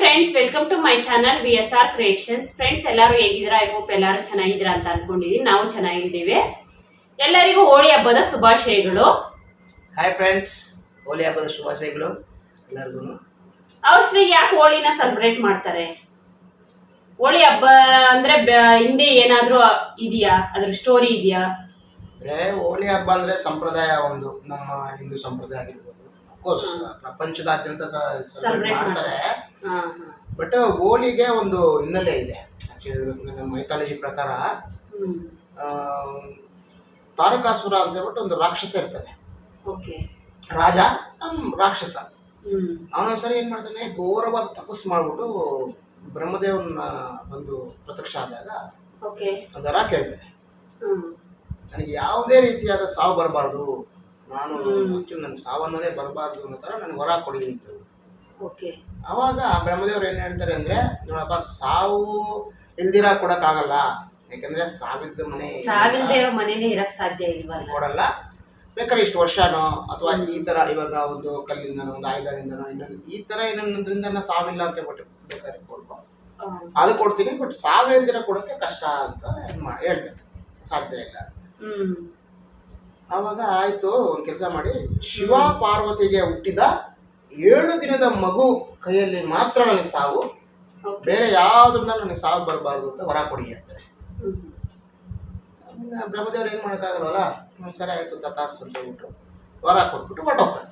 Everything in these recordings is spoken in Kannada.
Friends, welcome to my channel VSR creations. Friends, ಎಲ್ಲರೂ ಹೇಗಿದ್ದೀರಾ? ಐ ಹೋಪ್ ಎಲ್ಲರೂ ಚೆನ್ನಾಗಿದ್ದೀರಾ ಅಂತ ಅನ್ಕೊಂಡಿದ್ದೀನಿ. ನಾವು ಚೆನ್ನಾಗಿದ್ದೀವಿ. ಎಲ್ಲರಿಗೂ ಹೋಳಿ ಹಬ್ಬದ ಶುಭಾಶಯಗಳು. ಹಾಯ್ ಫ್ರೆಂಡ್ಸ್, ಹೋಳಿ ಹಬ್ಬದ ಶುಭಾಶಯಗಳು ಎಲ್ಲರಿಗೂ. ಔಷಧಿಗೆ ಯಾಕೆ ಹೋಳಿನ ಸೆಲೆಬ್ರೇಟ್ ಮಾಡ್ತಾರೆ? ಹೋಳಿ ಹಬ್ಬ ಅಂದ್ರೆ ಹಿಂದೆ ಏನಾದ್ರೂ ಇದೆಯಾ? ಅದ್ರ ಸ್ಟೋರಿ ಇದೆಯಾ? ಅಂದ್ರೆ ಹೋಳಿ ಹಬ್ಬ ಅಂದ್ರೆ ಸಂಪ್ರದಾಯ, ಒಂದು ನಮ್ಮ ಹಿಂದೂ ಸಂಪ್ರದಾಯ ಆಗಿರ್ಬೋದು. ಅಫ್ಕೋರ್ಸ್ ಪ್ರಪಂಚದಾದ್ಯಂತ ಸೆಲೆಬ್ರೇಟ್ ಮಾಡ್ತಾರೆ. ಬಟ್ ಹೋಳಿಗೆ ಒಂದು ಹಿನ್ನೆಲೆ ಇದೆ. ಆಕ್ಚುಲಿ ನಮ್ಮ ಮೈಥಾಲಜಿ ಪ್ರಕಾರ ತಾರಕಾಸುರ ಅಂತ ಹೇಳ್ಬಿಟ್ಟು ಒಂದು ರಾಕ್ಷಸ ಇರ್ತಾನೆ. ರಾಜ ರಾಕ್ಷಸ. ಅವನೊಂದ್ಸರಿ ಏನ್ ಮಾಡ್ತಾನೆ, ಘೋರವಾದ ತಪಸ್ಸು ಮಾಡ್ಬಿಟ್ಟು ಬ್ರಹ್ಮದೇವನ ಒಂದು ಪ್ರತ್ಯಕ್ಷ ಆದಾಗ ಒಂದು ವರ ಕೇಳ್ತಾನೆ. ನನಗೆ ಯಾವುದೇ ರೀತಿಯಾದ ಸಾವು ಬರಬಾರ್ದು, ನಾನು ನನ್ನ ಸಾವನ್ನದೇ ಬರಬಾರ್ದು ಅನ್ನೋ ಥರ ನನಗೆ ವರ ಕೊಡಿ ಅಂತ. ಅವಾಗ ಬ್ರಹ್ಮದೇವ್ರು ಏನು ಹೇಳ್ತಾರೆ ಅಂದರೆ, ನೋಡಪ್ಪ, ಸಾವು ಇಲ್ದಿರ ಕೊಡೋಕ್ಕಾಗಲ್ಲ. ಯಾಕಂದರೆ ಸಾವಿದ್ದ ಮನೆನೇ ಇರಕ್ಕೆ ಸಾಧ್ಯ ಇಲ್ವಲ್ಲ, ಕೊಡಲ್ಲ. ಬೇಕಾದ್ರೆ ಇಷ್ಟು ವರ್ಷನೋ ಅಥವಾ ಈ ಥರ ಇವಾಗ ಒಂದು ಕಲ್ಲಿಂದನೋ ಒಂದು ಆಯುಧದಿಂದನೋ ಇನ್ನೊಂದು ಈ ಥರ ಇನ್ನೊಂದ್ರಿಂದ ಸಾವಿಲ್ಲ ಅಂತ ಹೇಳ್ಬಿಟ್ಟು ಬೇಕಾದ್ರೆ ಕೊಡ್ಬೋ, ಅದು ಕೊಡ್ತೀನಿ. ಬಟ್ ಸಾವು ಇಲ್ದಿರ ಕೊಡೋಕ್ಕೆ ಕಷ್ಟ ಅಂತ ಹೇಳ್ತಾರೆ, ಸಾಧ್ಯ ಇಲ್ಲ. ಆವಾಗ ಆಯ್ತು, ಒಂದು ಕೆಲಸ ಮಾಡಿ, ಶಿವ ಪಾರ್ವತಿಗೆ ಹುಟ್ಟಿದ 7 ದಿನದ ಮಗು ಕೈಯಲ್ಲಿ ಮಾತ್ರ ನನಗೆ ಸಾವು, ಬೇರೆ ಯಾವ್ದ್ರಿಂದ ನನಗೆ ಸಾವು ಬರಬಾರ್ದು ಅಂತ ವರ ಕೊಡಿ ಅಂತಾರೆ. ಬ್ರಹ್ಮದೇವ್ರು ಏನು ಮಾಡೋಕ್ಕಾಗಲ್ವಲ್ಲ, ಸರಿ ಆಯ್ತು ತಥಾಸ್ತು ಅಂತ ಹೇಳ್ಬಿಟ್ಟು ವರ ಕೊಟ್ಬಿಟ್ಟು ಹೊರಟೋಗ್ತಾರೆ.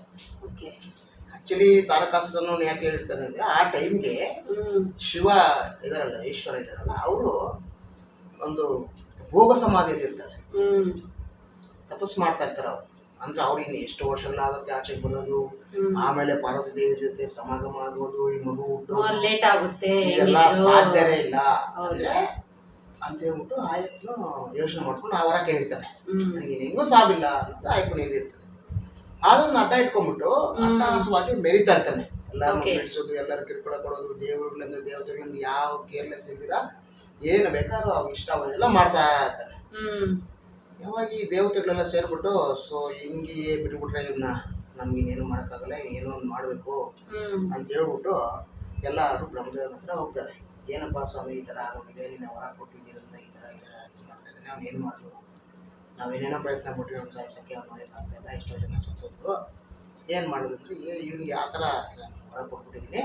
ಆಕ್ಚುಲಿ ತಾರಕಾಸುರನ್ನು ಯಾಕೆ ಹೇಳಿರ್ತಾರೆ ಅಂದ್ರೆ, ಆ ಟೈಮ್ಗೆ ಶಿವ ಇದಾರಲ್ಲ, ಈಶ್ವರ ಇದಾರಲ್ಲ, ಅವರು ಒಂದು ಭೋಗ ಸಮಾಧಿಯಲ್ಲಿ ಇರ್ತಾರೆ, ತಪಸ್ಸು ಮಾಡ್ತಾ ಇರ್ತಾರೆ ಅವ್ರು. ಅಂದ್ರೆ ಅವ್ರಿಗೆ ಎಷ್ಟು ವರ್ಷ ಆಗುತ್ತೆ ಆಚೆಗೆ ಬರೋದು, ಆಮೇಲೆ ಪಾರ್ವತಿ ದೇವಿ ಜೊತೆ ಸಮಾಗಮ ಆಗೋದು, ಈ ಮಗು ಹುಟ್ಟೋದು ಲೇಟ್ ಆಗುತ್ತೆ, ಇದೆಲ್ಲ ಸಾಧ್ಯನೇ ಇಲ್ಲ ಅಂತ ಹೇಳ್ಬಿಟ್ಟು ಆಯ್ತು ಯೋಚನೆ ಮಾಡ್ಕೊಂಡು ಆ ವರ ಕೇಳಿರ್ತಾನೆ. ನನಗೆ ಹೆಂಗೂ ಸಾವಿಲ್ಲ ಅಂತ ಆಯ್ಕೊಂಡು ಇದಿರ್ತದೆ. ಅದನ್ನ ಅಡ್ಡ ಇಟ್ಕೊಂಡ್ಬಿಟ್ಟು ಅಟ್ಟಹಾಸವಾಗಿ ಮೆರಿತಾ ಇರ್ತಾನೆ. ಎಲ್ಲರೂ ಬೆಳೆಸೋದು, ಎಲ್ಲರೂ ಕಿರ್ಕೊಳ ಕೊಡೋದು, ದೇವರುಗಳಿಂದ ದೇವತೆಗಳಿಂದ ಯಾವ ಕೇರ್ಲೆಸ್ ಇಲ್ದಿರ ಏನು ಬೇಕಾದ್ರೂ ಅವ್ರಿಗೆ ಇಷ್ಟ ಅವೆಲ್ಲ ಮಾಡ್ತಾ ಇರ್ತಾನೆ. ಯಾವಾಗ ಈ ದೇವತೆಗಳೆಲ್ಲ ಸೇರ್ಬಿಟ್ಟು, ಸೊ ಹಿಂಗೆ ಬಿಟ್ಬಿಟ್ರೆ ಇವನ್ನ ನಮ್ಗಿನ್ನೇನು ಮಾಡೋಕ್ಕಾಗಲ್ಲ, ಏನೋ ಒಂದು ಮಾಡಬೇಕು ಅಂತ ಹೇಳ್ಬಿಟ್ಟು ಎಲ್ಲರೂ ಬ್ರಹ್ಮದೇವನ ಹತ್ರ ಹೋಗ್ತಾರೆ. ಏನಪ್ಪ ಸ್ವಾಮಿ, ಈ ಥರ ಆಗೋಗಿದೆ, ನೀನು ವರ ಕೊಟ್ಟಿದ್ದೀರಂತ ಈ ಥರ ಮಾಡ್ತಾ ಇದ್ದಾನೆ, ಅವ್ನು ಏನು ಮಾಡಿದ್ರು, ನಾವೇನೇನೋ ಪ್ರಯತ್ನ ಪಟ್ಟು ಅವ್ನು ಸಾಯಿಸೋಕ್ಕೆ ಅವ್ನು ಮಾಡೋಕ್ಕಾಗ್ತಾ ಇಲ್ಲ, ಎಷ್ಟೋ ಜನ ಸತ್ತೋದ್ರು, ಏನು ಮಾಡೋದು ಅಂದರೆ ಇವನಿಗೆ ಆ ಥರ ವರ ಕೊಟ್ಬಿಟ್ಟಿದ್ದೀನಿ.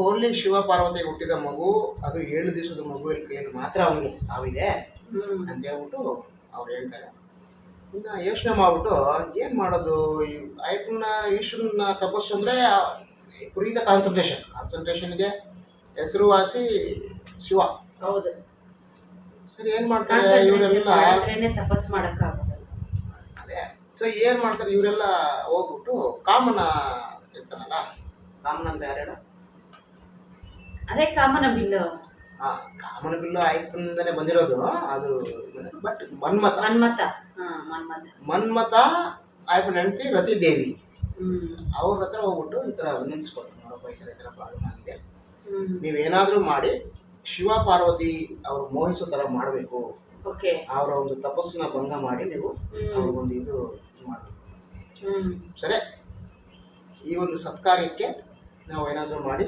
ಓನ್ಲಿ ಶಿವ ಪಾರ್ವತಿಗೆ ಹುಟ್ಟಿದ ಮಗು, ಅದು 7 ದಿವಸದ ಮಗುವಿನ ಕೈಯಲ್ಲಿ ಮಾತ್ರ ಅವನಿಗೆ ಸಾವಿದೆ ಅಂತ ಹೇಳ್ಬಿಟ್ಟು ಅವ್ರು ಹೇಳ್ತಾರೆ. ಇನ್ನು ಯೋಚನೆ ಮಾಡ್ಬಿಟ್ಟು ಏನು ಮಾಡೋದು, ಆಯ್ತನ್ನ ಈಶ್ವರನ ತಪಸ್ಸು ಅಂದರೆ ಪುರೀತ ಕಾನ್ಸಂಟ್ರೇಷನ್ಗೆ ಹೆಸರುವಾಸಿ ಶಿವ. ಹೌದು. ಸರಿ, ಏನು ಮಾಡ್ತಾರೆ ಇವರೆಲ್ಲ, ತಪಸ್ಸು ಮಾಡೋಕ್ಕಾಗಲ್ಲ. ಅದೇ, ಸೊ ಏನು ಮಾಡ್ತಾರೆ ಇವರೆಲ್ಲ ಹೋಗ್ಬಿಟ್ಟು ಕಾಮನ ಇರ್ತಾನಲ್ಲ, ಕಾಮನ ಅಂತ ಯಾರು ಹೇಳ, ಅದೇ ಕಾಮನ ಬಿಲ್ಲು. ಕಾಮನ ಬಿಲ್ಲು ಆಯ್ತಂದನೇ ಬಂದಿರೋದು ಅದು. ಬಟ್ ಮನ್ಮಥ ಆಯ್ತು ಹೆಂಡತಿ ರತಿ ದೇವಿ, ಅವ್ರ ಹತ್ರ ಹೋಗ್ಬಿಟ್ಟು ಈ ಥರ ನಿಲ್ಸ್ಕೊಡ್ತಾರೆ. ನೋಡಪ್ಪ, ಈ ಥರ ಪ್ರಾಬ್ಲಮ್ ಆಗಿದೆ, ನೀವೇನಾದರೂ ಮಾಡಿ ಶಿವ ಪಾರ್ವತಿ ಅವ್ರು ಮೋಹಿಸೋ ಥರ ಮಾಡಬೇಕು, ಅವರ ಒಂದು ತಪಸ್ಸನ್ನ ಭಂಗ ಮಾಡಿ ನೀವು ಅವ್ರಿಗೊಂದು ಇದು ಮಾಡಬೇಕು. ಸರಿ, ಈ ಒಂದು ಸತ್ಕಾರ್ಯಕ್ಕೆ ನಾವು ಏನಾದರೂ ಮಾಡಿ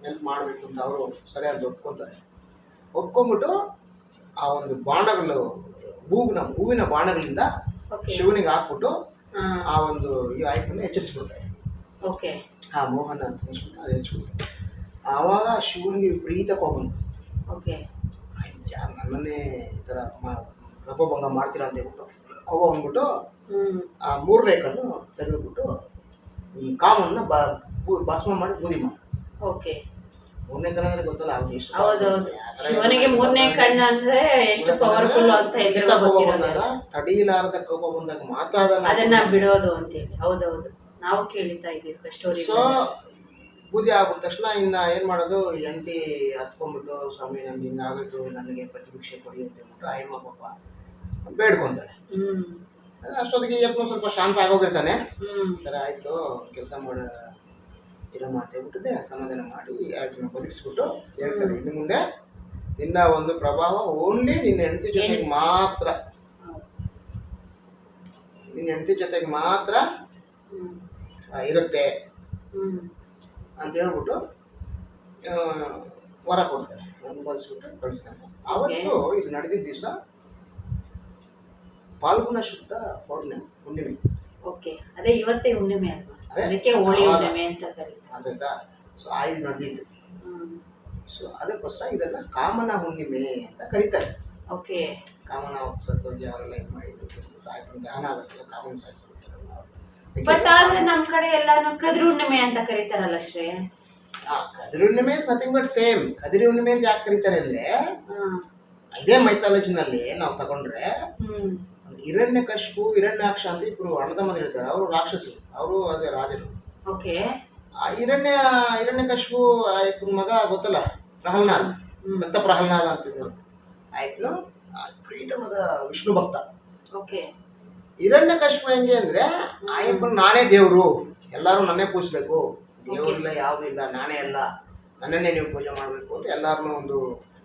ಹೆಲ್ಪ್ ಮಾಡಬೇಕು ಅಂತ ಅವರು ಸರಿಯಾಗಿ ಒಪ್ಕೊಂಡ್ಬಿಟ್ಟು ಆ ಒಂದು ಬಾಣಗಳು, ಹೂವಿನ ಬಾಣಗಳಿಂದ ಶಿವನಿಗೆ ಹಾಕ್ಬಿಟ್ಟು ಆ ಒಂದು ಈ ಆಯ್ತನ್ನು ಎಚ್ಚರಿಸ್ಬಿಡ್ತಾರೆ. ಆ ಮೋಹನ ತುಂಬಿಸ್ಬಿಟ್ಟು ಅದು ಹೆಚ್ಚಿಬಿಡ್ತಾರೆ. ಆವಾಗ ಶಿವನಿಗೆ ವಿಪರೀತ ಕೋಪ ಬಂತು. ಯಾರು ನನ್ನನ್ನೇ ಈ ಥರ ರಪಭಂಗ ಮಾಡ್ತೀರಾ ಅಂತ ಹೇಳ್ಬಿಟ್ಟು ಕೋಪ ಬಂದ್ಬಿಟ್ಟು ಆ 3 ಕಣ್ಣು ತೆಗೆದುಬಿಟ್ಟು ಈ ಕಾಮನ್ನ ಭಸ್ಮ ಮಾಡಿ ಬೂದಿ ಮಾಡಿ. 3ನೇ ಕಣ್ಣು ಅಂದ್ರೆ ಗೊತ್ತಲ್ಲ ಅವ್ರಿಗೆ ಎಷ್ಟು. ಶಿವನಿಗೆ 3ನೇ ಕಣ್ಣು ಅಂದ್ರೆ ಎಷ್ಟು ಪವರ್ಫುಲ್ ಅಂತ ಬಂದಾಗ, ತಡೀಲಾರದ ಕೋಪ ಬಂದಾಗ ಮಾತ್ರ ಅದನ್ನ ಬಿಡೋದು ಅಂತೇಳಿ. ಹೌದೌದು, ನಾವು ಕೇಳ್ತಾ ಇದ್ದೀವಿ ಸ್ಟೋರಿ. ಸೊ ಬೂದಿ ಆಗ್ಬಿಟ್ಟ ತಕ್ಷಣ ಇನ್ನ ಏನ್ ಮಾಡೋದು, ಹೆಂಡತಿ ಹತ್ಕೊಂಡ್ಬಿಟ್ಟು, ಸ್ವಾಮಿ ನಮ್ಗೆ ಹಿಂಗಾಗಿತ್ತು, ನನಗೆ ಪ್ರತಿಭಿಕ್ಷೆ ಕೊಡಿ ಅಂತ ಹೇಳ್ಬಿಟ್ಟು ಅಯ್ಯಮ್ಮ ಪಾಪ ಬೇಡ್ಕೊಂತಾಳೆ. ಅಷ್ಟೊತ್ತಿಗೆ ಯಪ್ಪ ಸ್ವಲ್ಪ ಶಾಂತ ಆಗೋಗಿರ್ತಾನೆ. ಸರಿ ಆಯ್ತು, ಕೆಲಸ ಮಾಡ ಇರಮ್ಮ ಅಂತ ಹೇಳ್ಬಿಟ್ಟಿದ್ದೆ, ಸಮಾಧಾನ ಮಾಡಿ ಅದನ್ನ ಬದುಕಿಸ್ಬಿಟ್ಟು ಹೇಳ್ತಾಳೆ, ಇನ್ನು ಮುಂದೆ ನಿನ್ನ ಒಂದು ಪ್ರಭಾವ ಓನ್ಲಿ ನಿನ್ನ ಹೆಂಡತಿ ಜೊತೆಗೆ ಮಾತ್ರ ಇರುತ್ತೆ ಅಂತ ಹೇಳ್ಬಿಟ್ಟು ಆ, ವರ ಕೊಡ್ತಾರೆ, ಅನುಭವಿಸ್ಬಿಟ್ಟು ಕಳಿಸ್ತಾನೆ. ಅವತ್ತು ಇದು ನಡೆದಿದ್ದ ದಿವಸ ಫಾಲ್ಗುಣ ಶುದ್ಧ ಪೌರ್ಣಿಮೆ, ಹುಣ್ಣಿಮೆ. ಓಕೆ, ಅದೇ ಇವತ್ತೇ ಹುಣ್ಣಿಮೆ ಅಲ್ವಾ, ಅದೇ ಅದಕ್ಕೆ ಹೋಳಿ ಹುಣ್ಣಿಮೆ ಅಂತ ಕರೀತಾರೆ. ಅದಾಯ್ತಾ? ಸೊ ಇದು ನಡೆದಿದ್ದು. ಸೊ ಅದಕ್ಕೋಸ್ಕರ ಇದನ್ನ ಕಾಮನ ಹುಣ್ಣಿಮೆ ಅಂತ ಕರೀತಾರೆ. ಓಕೆ, ಕಾಮನ ಸತ್ತೋಗಿ ಅವರೆಲ್ಲ ಇದು ಮಾಡಿದ್ರು, ಸಾಯ್ಕೊಂಡು ಧ್ಯಾನ ಆಗುತ್ತೆ, ಕಾಮನ್ ಸಾಯಿಸ್ತಾರೆ. ಬಟ್ ಆದ್ರೆ ನಮ್ ಕಡೆ ಎಲ್ಲಾನು ಕದ್ರಿ ಹುಣ್ಣಿಮೆ ಅಂತ ಕರೀತಾರಲ್ಲ ಶ್ರೇಯ. ಕದಿರಿ ಹುಣ್ಣಿಮೆ ನಥಿಂಗ್ ಬಟ್ ಸೇಮ್. ಕದಿರಿ ಹುಣ್ಣಿಮೆ ಅಂತ ಯಾಕೆ ಕರೀತಾರೆ ಅಂದ್ರೆ, ಇದೇ ಮೈಥಾಲಜಿನಲ್ಲಿ ನಾವು ತಗೊಂಡ್ರೆ ಹಿರಣ್ಯಕಶಿಪು ಹಿರಣ್ಯಾಕ್ಷ ಅಂತ ಇಬ್ರು ಅಣ್ಣತಮ್ಮಂದಿರು ಇರ್ತಾರೆ. ಅವರು ರಾಕ್ಷಸರು, ಅವರು ಅದೇ ರಾಜರು. ಓಕೆ, ಆ ಹಿರಣ್ಯಕಶಿಪು ಇಬ್ಬನ ಮಗ ಗೊತ್ತಲ್ಲ, ಪ್ರಹ್ಲಾದ, ದತ್ತ ಪ್ರಹ್ಲಾದ ಅಂತ ಇದ್ರು. ಆಯ್ತು, ಪ್ರೀತವಾದ ವಿಷ್ಣು ಭಕ್ತ. ಓಕೆ, ಹಿರಣ್ಯಕಶಿಪು ಹೆಂಗೆ ಅಂದ್ರೆ, ಆಯಪ್ಪನ ನಾನೇ ದೇವ್ರು, ಎಲ್ಲಾರು ನನ್ನೇ ಪೂಜಿಸ್ಬೇಕು, ದೇವ್ರಿಲ್ಲ ಯಾವುದು ಇಲ್ಲ, ನಾನೇ ಎಲ್ಲ, ನನ್ನನ್ನೇ ನೀವು ಪೂಜೆ ಮಾಡಬೇಕು ಅಂತ ಎಲ್ಲಾರನ್ನೂ ಒಂದು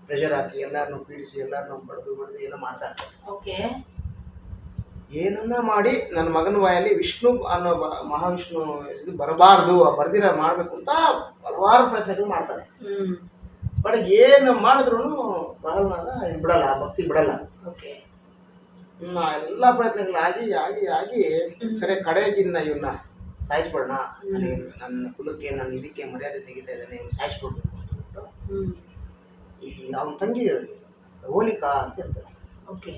ಪ್ರೆಷರ್ ಹಾಕಿ, ಎಲ್ಲಾರನ್ನೂ ಪೀಡಿಸಿ, ಎಲ್ಲಾರನ್ನೂ ಬಡ್ದು ಎಲ್ಲ ಮಾಡ್ತಾ ಇರ್ತಾರೆ. ಓಕೆ, ಏನನ್ನ ಮಾಡಿ ನನ್ನ ಮಗನ ಬಾಯಲ್ಲಿ ವಿಷ್ಣು ಅನ್ನೋ ಮಹಾವಿಷ್ಣು ಇದು ಬರಬಾರ್ದು, ಬರ್ದಿರ ಮಾಡಬೇಕು ಅಂತ ಹಲವಾರು ಪ್ರಯತ್ನಗಳು ಮಾಡ್ತಾರೆ. ಬಟ್ ಏನು ಮಾಡಿದ್ರು ಪ್ರಹ್ಲಾದ ಇದು ಬಿಡಲ್ಲ, ಭಕ್ತಿ ಬಿಡಲ್ಲ. ಓಕೆ, ಎಲ್ಲ ಪ್ರಯತ್ನಗಳಾಗಿ ಆಗಿ ಆಗಿ ಸರಿ ಕಡೆಗಿನ್ನ ಇವನ್ನ ಸಾಯಿಸ್ಬಿಡೋಣ, ನನ್ನ ಕುಲಕ್ಕೆ ನನ್ನ ಇದಕ್ಕೆ ಮರ್ಯಾದೆ ತೆಗಿತಾ ಇದ್ದಾನೆ, ಇವ್ನು ಸಾಯಿಸ್ಬಿಡ್ಬೇಕು ಅಂತ ಈ ಅವನ ತಂಗಿ ಹೋಲಿಕಾ ಅಂತ ಇರ್ತಾರೆ. ಓಕೆ,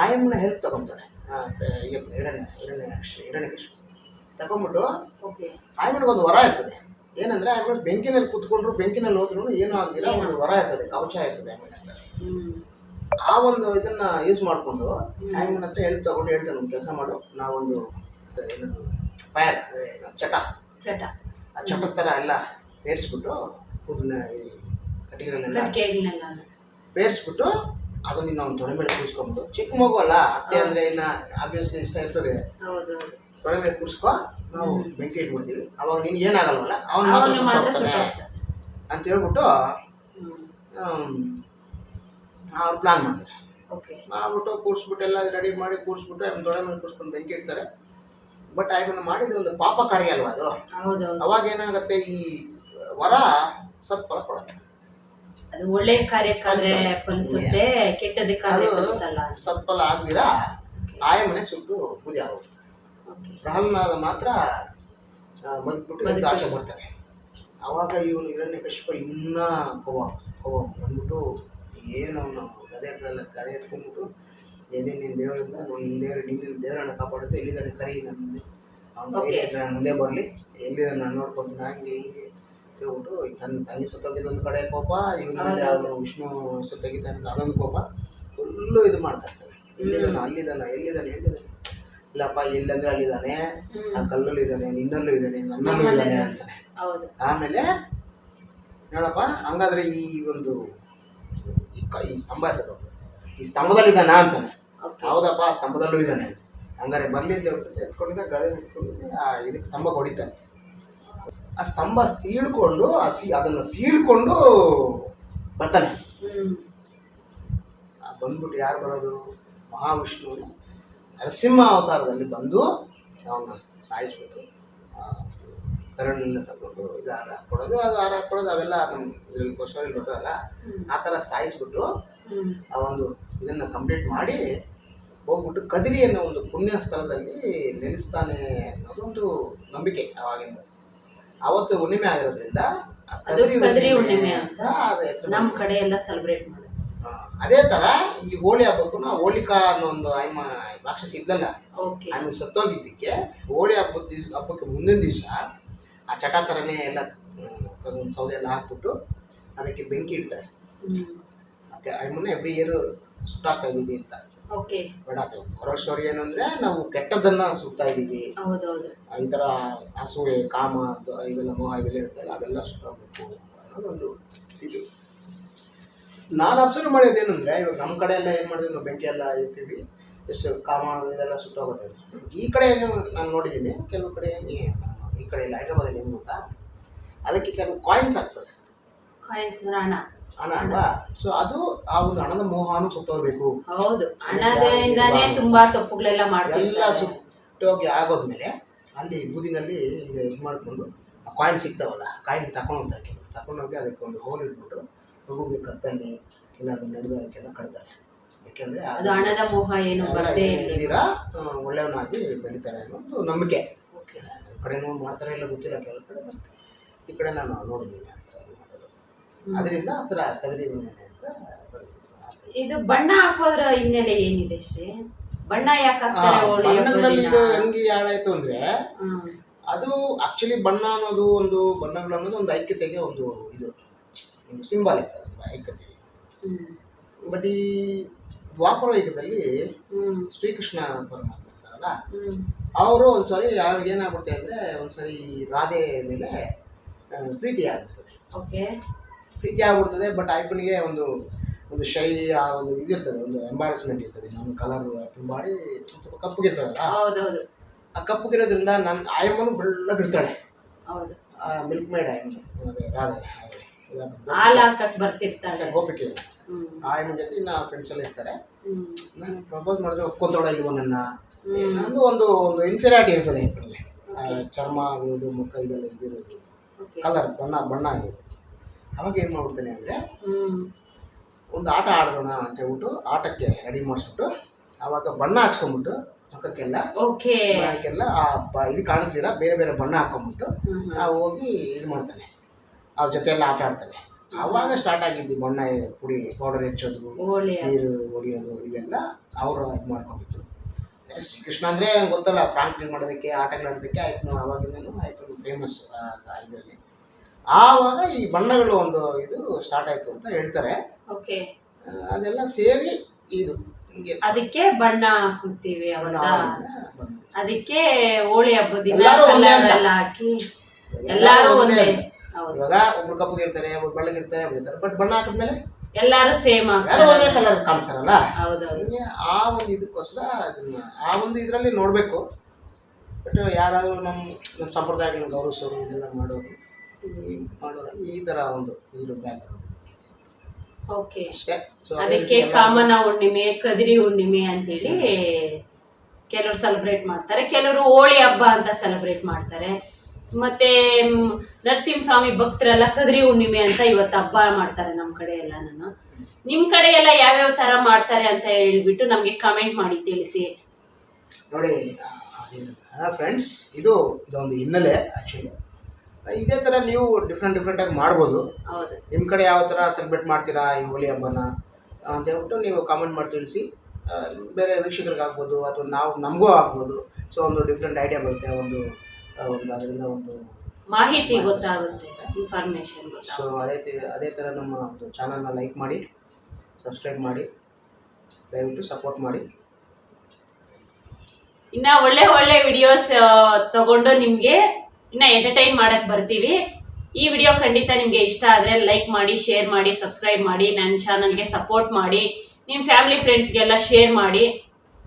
ಆಯಮ್ಮನ ಹೆಲ್ಪ್ ತಗೊಂತಾಳೆ ಹಿರಣ್ಯಕಶಿಪು ತಗೊಂಡ್ಬಿಟ್ಟು. ಓಕೆ, ಆಯಮ್ಮನಿಗೊಂದು ವರ ಇರ್ತದೆ. ಏನಂದ್ರೆ ಆಯಮ್ಮ ಬೆಂಕಿನಲ್ಲಿ ಕೂತ್ಕೊಂಡ್ರು, ಬೆಂಕಿನಲ್ಲಿ ಹೋದ್ರು ಏನೂ ಆಗದಿಲ್ಲ, ಒಂದು ವರ ಇರ್ತದೆ, ಕವಚ ಇರ್ತದೆ ಆಯಮ್ಮನ. ಆ ಒಂದು ಇದನ್ನ ಯೂಸ್ ಮಾಡಿಕೊಂಡು ಆಯಮ್ಮನ ಹತ್ರ ಹೆಲ್ಪ್ ತಗೊಂಡು ಹೇಳ್ತಾನೆ, ಒಂದು ಕೆಲಸ ಮಾಡು, ನಾವೊಂದು ಏನದು ಫೈರ್ ಚಟ ಆ ಚಟದ ಥರ ಎಲ್ಲ ಪೇರಿಸ್ಬಿಟ್ಟು ಕೂದಲನ್ನ ಕಟ್ಟಿಗೆಗಳನ್ನೆಲ್ಲ ಪೇರಿಸ್ಬಿಟ್ಟು ಅದನ್ನ ನೀನು ಅವ್ನ ತೊಡೆ ಮೇಲೆ ಕೂರಿಸ್ಕೊಂಬಿಟ್ಟು, ಚಿಕ್ಕ ಮಗು ಅಲ್ಲ, ಅತ್ತೆ ಅಂದ್ರೆ ಇನ್ನ ಆಬ್ವಿಯಸ್ಲಿ ಇಷ್ಟ ಇರ್ತದೆ, ತೊಡೆ ಮೇಲೆ ಕೂರಿಸ್ಕೊ, ನಾವು ಬೆಂಕಿ ಇಟ್ಬಿಡ್ತೀವಿ, ಅವಾಗ ನಿನ್ಗೆ ಏನಾಗಲ್ವಲ್ಲ, ಅವನು ಮಾತ್ರ ಸುಟ್ಟಾಗ್ತಾನೆ ಅಂತ ಹೇಳ್ಬಿಟ್ಟು ಅವ್ರು ಪ್ಲಾನ್ ಮಾಡ್ತಾರೆ. ಮಾಡ್ಬಿಟ್ಟು ಕೂರಿಸ್ಬಿಟ್ಟು ಎಲ್ಲ ರೆಡಿ ಮಾಡಿ ಕೂರಿಸ್ಬಿಟ್ಟು ಅವ್ನ ತೊಡೆ ಮೇಲೆ ಕೂರಿಸ್ಕೊಂಡು ಬೆಂಕಿ ಇಡ್ತಾರೆ. ಬಟ್ ಆಯ್ಮನ್ನ ಮಾಡಿದ ಒಂದು ಪಾಪ ಕಾರ್ಯ ಅಲ್ವಾ ಅದು. ಅವಾಗ ಏನಾಗುತ್ತೆ, ಈ ವರ ಸತ್ಫಲ ಕೊಡುತ್ತೆ. ಅದು ಒಳ್ಳೆ ಕಾರ್ಯಕ್ಕಾದ್ರೆ ಫಲಿಸುತ್ತೆ, ಕೆಟ್ಟದಕ್ಕಾದ್ರೆ ಫಲಿಸಲ್ಲ. ಸತ್ಫಲ ಆಗ್ದಿರಾ ಆಯಮ್ಮನೆ ಸುಟ್ಟು ಬೂದಿ ಆಗೋದು. ಪ್ರಹ್ಲಾದ ಮಾತ್ರ ಬದುಕ್ಬಿಟ್ಟು ಆಚೆ ಬರ್ತಾನೆ. ಅವಾಗ ಇವನು ಹಿರಣ್ಯಕಶಿಪ ಇನ್ನ ಕೋವ ಬಂದ್ಬಿಟ್ಟು ಏನು ಅವನು ಗದೆ ಎತ್ಕೊಂಡ್ಬಿಟ್ಟು, ನೀನು ದೇವರಿಂದ ನಿನ್ನ ದೇವರನ್ನ ಕಾಪಾಡುತ್ತೆ, ಎಲ್ಲಿದ್ದಾನೆ ಕರಿ, ನನ್ನ ಅವ್ನ ಕೈ ನಾನು ಮುಂದೆ ಬರಲಿ, ಎಲ್ಲಿದ್ದಾನೆ ನಾನು ನೋಡ್ಕೊತೀನಿ, ಹಂಗೆ ಹಿಂಗೆ ಹೇಳ್ಬಿಟ್ಟು ತನ್ನ ತಂಗಿ ಸತ್ತೋಗಿದ್ದೊಂದು ಕಡೆ ಕೋಪ, ಇವನ ಮೇಲೆ ಅವನು ವಿಷ್ಣು ಸತ್ತೋಗಿದ್ದಾನೆ ಅಂತ ಅದೊಂದು ಕೋಪ, ಫುಲ್ಲು ಇದು ಮಾಡ್ತಾ ಇರ್ತಾನೆ. ಎಲ್ಲಿದ್ದಾನೆ ಎಲ್ಲಿದ್ದಾನೆ ಇಲ್ಲಪ್ಪ, ಎಲ್ಲಂದ್ರೆ ಅಲ್ಲಿದ್ದಾನೆ, ಆ ಕಲ್ಲಲ್ಲೂ ಇದ್ದಾನೆ, ನಿನ್ನಲ್ಲೂ ಇದ್ದಾನೆ, ನನ್ನಲ್ಲೂ ಇದ್ದಾನೆ ಅಂತಾನೆ. ಆಮೇಲೆ ನೋಡಪ್ಪ, ಹಂಗಾದ್ರೆ ಈ ಒಂದು ಈ ಸ್ತಂಭ ಇರ್ತದೆ, ಈ ಸ್ತಂಭದಲ್ಲಿದ್ದಾನ ಅಂತಾನೆ. ಹೌದಪ್ಪ, ಆ ಸ್ತಂಭದಲ್ಲೂ ಇದ್ದಾನೆ ಅಂತ. ಹಂಗಾರೆ ಬರಲಿ ಅಂತ ಹೇಳ್ಬಿಟ್ಟು ಎತ್ಕೊಂಡಿದ್ದೆ, ಗದೆ ಎತ್ಕೊಂಡಿದ್ದೆ, ಇದಕ್ಕೆ ಸ್ತಂಭ ಹೊಡಿತಾನೆ. ಆ ಸ್ತಂಭ ಸೀಳ್ಕೊಂಡು ಅದನ್ನು ಸೀಳ್ಕೊಂಡು ಬರ್ತಾನೆ. ಬಂದ್ಬಿಟ್ಟು ಯಾರು ಬರೋದು, ಮಹಾವಿಷ್ಣು ನರಸಿಂಹ ಅವತಾರದಲ್ಲಿ ಬಂದು ಅವನ್ನ ಸಾಯಿಸ್ಬಿಟ್ಟು ಕರಣಿಂದ ತಗೊಂಡು ಇದು ಹಾರ ಹಾಕ್ಕೊಡೋದು, ಅದು ಹಾರ ಹಾಕ್ಕೊಡೋದು, ಅವೆಲ್ಲ ನಮ್ಮ ಇದ್ರಲ್ಲಿ ಕೋಶದಲ್ಲಿ ಬರ್ತದಲ್ಲ, ಆ ಥರ ಸಾಯಿಸ್ಬಿಟ್ಟು ಆ ಒಂದು ಇದನ್ನು ಕಂಪ್ಲೀಟ್ ಮಾಡಿ ಹೋಗ್ಬಿಟ್ಟು ಕದಿರಿ ಅನ್ನೋ ಒಂದು ಪುಣ್ಯ ಸ್ಥಳದಲ್ಲಿ ನೆಲೆಸ್ತಾನೆ ಅನ್ನೋದೊಂದು ನಂಬಿಕೆ ಅವಾಗಿಂದ. ಅವತ್ತು ಹುಣ್ಣಿಮೆ ಆಗಿರೋದ್ರಿಂದ ಕದಿರಿ ಹುಣ್ಣಿಮೆ ಅಂತ ನಮ್ಮ ಕಡೆ ಎಲ್ಲ ಸೆಲೆಬ್ರೇಟ್ ಮಾಡೋದು. ಅದೇ ತರ ಈ ಹೋಳಿ ಹಬ್ಬಕ್ಕೂ ಹೋಲಿಕಾ ಅನ್ನೋ ಒಂದು ಆಯ್ಮ ರಾಕ್ಷಸಿ ಇದ್ದಲ್ಲ, ಆಮೇಲೆ ಸತ್ತೋಗಿದ್ದಕ್ಕೆ ಹೋಳಿ ಹಬ್ಬಕ್ಕೆ ಮುಂದಿನ ದಿವಸ ಆ ಚಟ ಥರನೇ ಎಲ್ಲ ಸೌದೆ ಎಲ್ಲ ಹಾಕ್ಬಿಟ್ಟು ಅದಕ್ಕೆ ಬೆಂಕಿ ಇಡ್ತಾರೆ. ಆಯ್ಮನ್ನ ಎವ್ರಿ ಇಯರ್ ಸುಟ್ಟಾಗ್ತಾ ಇದೀವಿ ಅಂತ ಬೇಡಾಗ್ತೇವೆ. ಹೊರಗೆ ಸ್ಟೋರಿ ಏನು ಅಂದರೆ, ನಾವು ಕೆಟ್ಟದ್ದನ್ನು ಸುಡ್ತಾ ಇದ್ದೀವಿ, ಈ ಥರ ಅಸೂಯೆ, ಕಾಮ, ಇವೆಲ್ಲ ಮೋಹ ಇವೆಲ್ಲ ಇರ್ತಲ್ಲ, ಅವೆಲ್ಲ ಸುಟ್ಟಾಗಬೇಕು ಅನ್ನೋದೊಂದು ಇದು. ನಾನು ಅಬ್ಸರ್ವ್ ಮಾಡೋದೇನು ಅಂದರೆ, ಇವಾಗ ನಮ್ಮ ಕಡೆ ಎಲ್ಲ ಏನು ಮಾಡಿದ್ವಿ, ನಾವು ಬೆಂಕಿ ಎಲ್ಲ ಇರ್ತೀವಿ, ಎಷ್ಟು ಕಾಮ ಇದೆಲ್ಲ ಸುಟ್ಟೋಗುತ್ತೆ. ಈ ಕಡೆ ಏನು ನಾನು ನೋಡಿದ್ದೀನಿ, ಕೆಲವು ಕಡೆ ಈ ಕಡೆ ಇಲ್ಲ, ಹೈದ್ರಾಬಾದಲ್ಲಿ ಏನು ಗೊತ್ತಾ, ಅದಕ್ಕೆ ಕೆಲವು ಕಾಯಿನ್ಸ್ ಆಗ್ತದೆ. ಕಾಯಿನ್ಸ್ ಹಣ ಅಲ್ವಾ? ಸೊ ಅದು ಆ ಒಂದು ಹಣದ ಮೋಹನೂ ಸುತ್ತೋಗ್ಬೇಕು. ಹೌದು, ಹಣದಿಂದಾನೇ ತುಂಬಾ ತಪ್ಪುಗಳೆಲ್ಲ ಮಾಡ್ತಾರೆ. ಎಲ್ಲ ಸುಟ್ಟೋಗಿ ಆಗೋದ್ಮೇಲೆ ಅಲ್ಲಿ ಬೂದಿನಲ್ಲಿ ಹಿಂಗೆ ಇದು ಮಾಡಿಕೊಂಡು ಆ ಕಾಯಿನ್ ಸಿಗ್ತಾವಲ್ಲ ಕಾಯಿನ್ ತಗೊಂಡೋಗಿ ಅದಕ್ಕೆ ಒಂದು ಹೋಲ್ ಇಟ್ಬಿಟ್ಟು ಮಗುಗೆ ಕತ್ತಲ್ಲಿ ಇಲ್ಲ ಅದು ನಡೆದೋದಕ್ಕೆಲ್ಲ ಕಳ್ತಾರೆ. ಯಾಕೆಂದರೆ ಅದು ಹಣದ ಮೋಹ ಏನು ಬರ್ದೇ ಇದ್ದೀರಾ ಒಳ್ಳೆಯವನಾಗಿ ಬೆಳಿತಾರೆ ಅನ್ನೋ ಒಂದು ನಂಬಿಕೆ. ನಮ್ಮ ಕಡೆನೂ ಮಾಡ್ತಾರೆ ಇಲ್ಲ ಗೊತ್ತಿಲ್ಲ, ಕೆಲವು ಕಡೆ ಈ ಕಡೆ ನಾನು ನೋಡಿದ್ದೀನಿ ಆ ಥರ ಮಾಡೋದು. ಅದರಿಂದ ಆ ಥರ ಕದರಿ ಹುಣ್ಣಿಮೆ ಅಂತ ಬಂದಿದೆ. ಇದು ಬಣ್ಣ ಹಾಕೋದ್ರ ಹಿನ್ನೆಲೆ ಏನಿದೆ ಶ್ರೀ? ಬಣ್ಣ ಯಾಕೆ ಹಾಕ್ತಾರೆ ಹೋಳಿ ಬಣ್ಣಗಳಲ್ಲಿ ಇದು ಹೆಂಗೆ ಯಾಳಾಯ್ತು ಅಂದರೆ ಅದು ಆ್ಯಕ್ಚುಲಿ ಬಣ್ಣ ಅನ್ನೋದು ಬಣ್ಣಗಳು ಅನ್ನೋದು ಒಂದು ಐಕ್ಯತೆಗೆ ಒಂದು ಸಿಂಬಾಲಿಕ್ ಐಕ್ಯತೆಗೆ. ಬಟ್ ಈ ದ್ವಾಪರ ಯುಗದಲ್ಲಿ ಶ್ರೀಕೃಷ್ಣ ಪರಮಾತ್ಮ ಇರ್ತಾರಲ್ಲ, ಅವರು ಒಂದ್ಸರಿ ಏನಾಗ್ಬಿಡುತ್ತೆ ಅಂದರೆ ಒಂದ್ಸರಿ ರಾಧೆ ಮೇಲೆ ಪ್ರೀತಿ ಆಗ್ಬಿಡ್ತದೆ. ಬಟ್ ಆಯ್ಪನಿಗೆ ಒಂದು ಶೈ ಒಂದು ಇದಿರ್ತದೆ, ಒಂದು ಎಂಬಾರಸ್ಮೆಂಟ್ ಇರ್ತದೆ. ನಮ್ಮ ಕಲರ್ ಮಾಡಿ ಸ್ವಲ್ಪ ಕಪ್ಪಗಿರ್ತದಲ್ಲ, ಆ ಕಪ್ಪಗಿರೋದ್ರಿಂದ ನನ್ನ ಆಯಮ್ಮನು ಬೆಳ್ಳಗಿರ್ತಾಳೆ. ಮಿಲ್ಕ್ ಮೇಡ್ ಆಯಮ್ಮ ರಾಧೆ ಬರ್ತಿರ್ತಾಳೆ ಗೋಪಿಕೆ. ಆಯಮ್ಮನ ಜೊತೆ ಇನ್ನು ಫ್ರೆಂಡ್ಸ್ ಎಲ್ಲ ಇರ್ತಾರೆ. ನಾನು ಪ್ರಪೋಸ್ ಮಾಡಿದ್ರೆ ಒಪ್ಕೊಂತಾಳ ಇಲ್ವೋ ನನ್ನ ಒಂದು ಇನ್ಫೀರಿಯಾರಿಟಿ ಇರ್ತದೆ ಆಯಪ್ಪನಿಗೆ. ಚರ್ಮ ಆಗಿರೋದು, ಮುಖ ಇದೆಲ್ಲ ಇದಿರೋದು, ಕಲರ್ ಬಣ್ಣ ಇರೋದು. ಅವಾಗ ಏನು ಮಾಡ್ಬಿಡ್ತಾನೆ ಅಂದರೆ ಒಂದು ಆಟ ಆಡೋಣ ಅಂತ ಹೇಳ್ಬಿಟ್ಟು ಆಟಕ್ಕೆ ರೆಡಿ ಮಾಡಿಸ್ಬಿಟ್ಟು ಆವಾಗ ಬಣ್ಣ ಹಚ್ಕೊಂಡ್ಬಿಟ್ಟು ಮುಖಕ್ಕೆಲ್ಲ ಇದು ಕಾಣಿಸ್ತೀರ ಬೇರೆ ಬೇರೆ ಬಣ್ಣ ಹಾಕೊಂಡ್ಬಿಟ್ಟು ನಾವು ಹೋಗಿ ಇದು ಮಾಡ್ತಾನೆ, ಅವ್ರ ಜೊತೆ ಎಲ್ಲ ಆಟ ಆಡ್ತಾನೆ. ಆವಾಗ ಸ್ಟಾರ್ಟ್ ಆಗಿದ್ದು ಬಣ್ಣ ಪುಡಿ ಪೌಡರ್ ಹೆಚ್ಚೋದು, ನೀರು ಹೊಡಿಯೋದು, ಇವೆಲ್ಲ ಅವರು ಇದು ಮಾಡ್ಕೊಂಡಿದ್ದು. ಶ್ರೀಕೃಷ್ಣ ಅಂದರೆ ಗೊತ್ತಲ್ಲ, ಪ್ರಾಂಕ್ ಮಾಡೋದಕ್ಕೆ ಆಟಗಳಾಡೋದಕ್ಕೆ ಆವಾಗಿಂದನೂ ಫೇಮಸ್ ಇದರಲ್ಲಿ. ಆವಾಗ ಈ ಬಣ್ಣಗಳು ಒಂದು ಇದು ಸ್ಟಾರ್ಟ್ ಆಯಿತು ಅಂತ ಹೇಳ್ತಾರೆ. ಅದೆಲ್ಲ ಸೇರಿ ಇದು ಅದಕ್ಕೆ ಬಣ್ಣ ಹಾಕುತ್ತೀವಿ. ಅದಕ್ಕೆ ಹೋಳಿ ಹಬ್ಬದಿಂದ ಹಾಕಿ ಎಲ್ಲಾರು ಒಂದೇ. ಇವಾಗ ಒಬ್ರು ಕಪ್ಪಗಿರ್ತಾರೆ, ಒಬ್ರು ಬೆಳ್ಳಗಿರ್ತಾರೆ, ಬಟ್ ಬಣ್ಣ ಹಾಕಿದ್ಮೇಲೆ ಎಲ್ಲಾರು ಸೇಮ್ ಒಂದೇ ಕಲರ್ ಕಾಣಿಸ್ತಾರಲ್ಲ. ಆ ಒಂದು ಇದಕ್ಕೋಸ್ಕರ ಆ ಒಂದು ಇದರಲ್ಲಿ ನೋಡಬೇಕು. ಬಟ್ ಯಾರಾದರೂ ನಮ್ಮ ಸಂಪ್ರದಾಯಗಳನ್ನ ಗೌರವಿಸೋರು ಇದೆಲ್ಲ ಮಾಡೋರು ಈ ಥರ ಒಂದು ಇದ್ರ ಬ್ಯಾಕ್ಗ್ರೌಂಡ್. ಅದಕ್ಕೆ ಕಾಮನ ಹುಣ್ಣಿಮೆ, ಕದಿರಿ ಹುಣ್ಣಿಮೆ ಅಂತೇಳಿ ಕೆಲವರು ಸೆಲೆಬ್ರೇಟ್ ಮಾಡ್ತಾರೆ, ಕೆಲವರು ಹೋಳಿ ಹಬ್ಬ ಅಂತ ಸೆಲೆಬ್ರೇಟ್ ಮಾಡ್ತಾರೆ. ಮತ್ತೆ ನರಸಿಂಹಸ್ವಾಮಿ ಭಕ್ತರೆಲ್ಲ ಕದಿರಿ ಹುಣ್ಣಿಮೆ ಅಂತ ಇವತ್ತು ಹಬ್ಬ ಮಾಡ್ತಾರೆ ನಮ್ಮ ಕಡೆ ಎಲ್ಲ. ನಿಮ್ಮ ಕಡೆ ಎಲ್ಲ ಯಾವ್ಯಾವ ಥರ ಮಾಡ್ತಾರೆ ಅಂತ ಹೇಳ್ಬಿಟ್ಟು ನಮಗೆ ಕಮೆಂಟ್ ಮಾಡಿ ತಿಳಿಸಿ. ನೋಡಿ ಫ್ರೆಂಡ್ಸ್, ಇದೊಂದು ಹಿನ್ನೆಲೆ. ಆ್ಯಕ್ಚುಲಿ ಇದೇ ಥರ ನೀವು ಡಿಫ್ರೆಂಟಾಗಿ ಮಾಡ್ಬೋದು. ನಿಮ್ಮ ಕಡೆ ಯಾವ ಥರ ಸೆಲೆಬ್ರೇಟ್ ಮಾಡ್ತೀರಾ ಈ ಹೋಳಿ ಹಬ್ಬನ ಅಂತ ಹೇಳ್ಬಿಟ್ಟು ನೀವು ಕಾಮೆಂಟ್ ಮಾಡಿ ತಿಳಿಸಿ. ಬೇರೆ ವೀಕ್ಷಕರಿಗೆ ಆಗ್ಬೋದು ಅಥವಾ ನಮಗೂ ಆಗ್ಬೋದು. ಸೊ ಒಂದು ಡಿಫ್ರೆಂಟ್ ಐಡಿಯಾ ಬರುತ್ತೆ, ಅದರಿಂದ ಒಂದು ಮಾಹಿತಿ ಗೊತ್ತಾಗುತ್ತೆ, ಇನ್ಫಾರ್ಮೇಷನ್. ಸೊ ಅದೇ ಥರ ನಮ್ಮ ಒಂದು ಚಾನಲ್ನ ಲೈಕ್ ಮಾಡಿ, ಸಬ್ಸ್ಕ್ರೈಬ್ ಮಾಡಿ, ದಯವಿಟ್ಟು ಸಪೋರ್ಟ್ ಮಾಡಿ. ಇನ್ನು ಒಳ್ಳೆ ವಿಡಿಯೋಸ್ ತಗೊಂಡು ನಿಮಗೆ ಇನ್ನು ಎಂಟರ್ಟೈನ್ ಮಾಡಕ್ಕೆ ಬರ್ತೀವಿ. ಈ ವಿಡಿಯೋ ಖಂಡಿತ ನಿಮಗೆ ಇಷ್ಟ ಆದರೆ ಲೈಕ್ ಮಾಡಿ, ಶೇರ್ ಮಾಡಿ, ಸಬ್ಸ್ಕ್ರೈಬ್ ಮಾಡಿ, ನನ್ನ ಚಾನಲ್ಗೆ ಸಪೋರ್ಟ್ ಮಾಡಿ, ನಿಮ್ಮ ಫ್ಯಾಮಿಲಿ ಫ್ರೆಂಡ್ಸ್ಗೆಲ್ಲ ಶೇರ್ ಮಾಡಿ.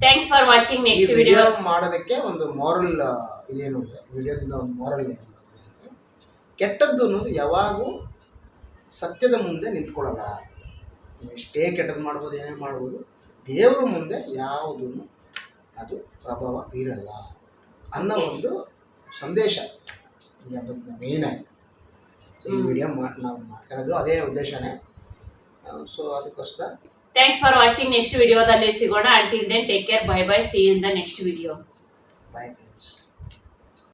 Thanks for watching. Next video ಮಾಡೋದಕ್ಕೆ ಒಂದು ಮಾರಲ್ ಇದೇನು ಅಂದರೆ, ವಿಡಿಯೋದಿಂದ ಒಂದು ಮಾರಲ್ ಏನು ಅಂದರೆ, ಕೆಟ್ಟದ್ದು ಅನ್ನೋದು ಯಾವಾಗೂ ಸತ್ಯದ ಮುಂದೆ ನಿಂತ್ಕೊಳ್ಳಲ್ಲ. ಎಷ್ಟೇ ಕೆಟ್ಟದ್ದು ಮಾಡ್ಬೋದು, ಏನೇ ಮಾಡ್ಬೋದು, ದೇವರ ಮುಂದೆ ಯಾವುದೂ ಅದು ಪ್ರಭಾವ ಬೀರಲ್ಲ ಅನ್ನೋ ಒಂದು ಸಂದೇಶ ಈ ಹಬ್ಬದ ಮೇಯ್ನಾಗಿ. ಸೊ ಈ ವಿಡಿಯೋ ನಾವು ಮಾಡ್ತಿರೋದು ಅದೇ ಉದ್ದೇಶನೇ. ಸೊ ಅದಕ್ಕೋಸ್ಕರ ಥ್ಯಾಂಕ್ಸ್ ಫಾರ್ ವಾಚಿಂಗ್. ನೆಕ್ಸ್ಟ್ ವಿಡಿಯೋದಲ್ಲಿ ಸಿಗೋಣ. Until then take care, bye bye, see you in the next video. Bye.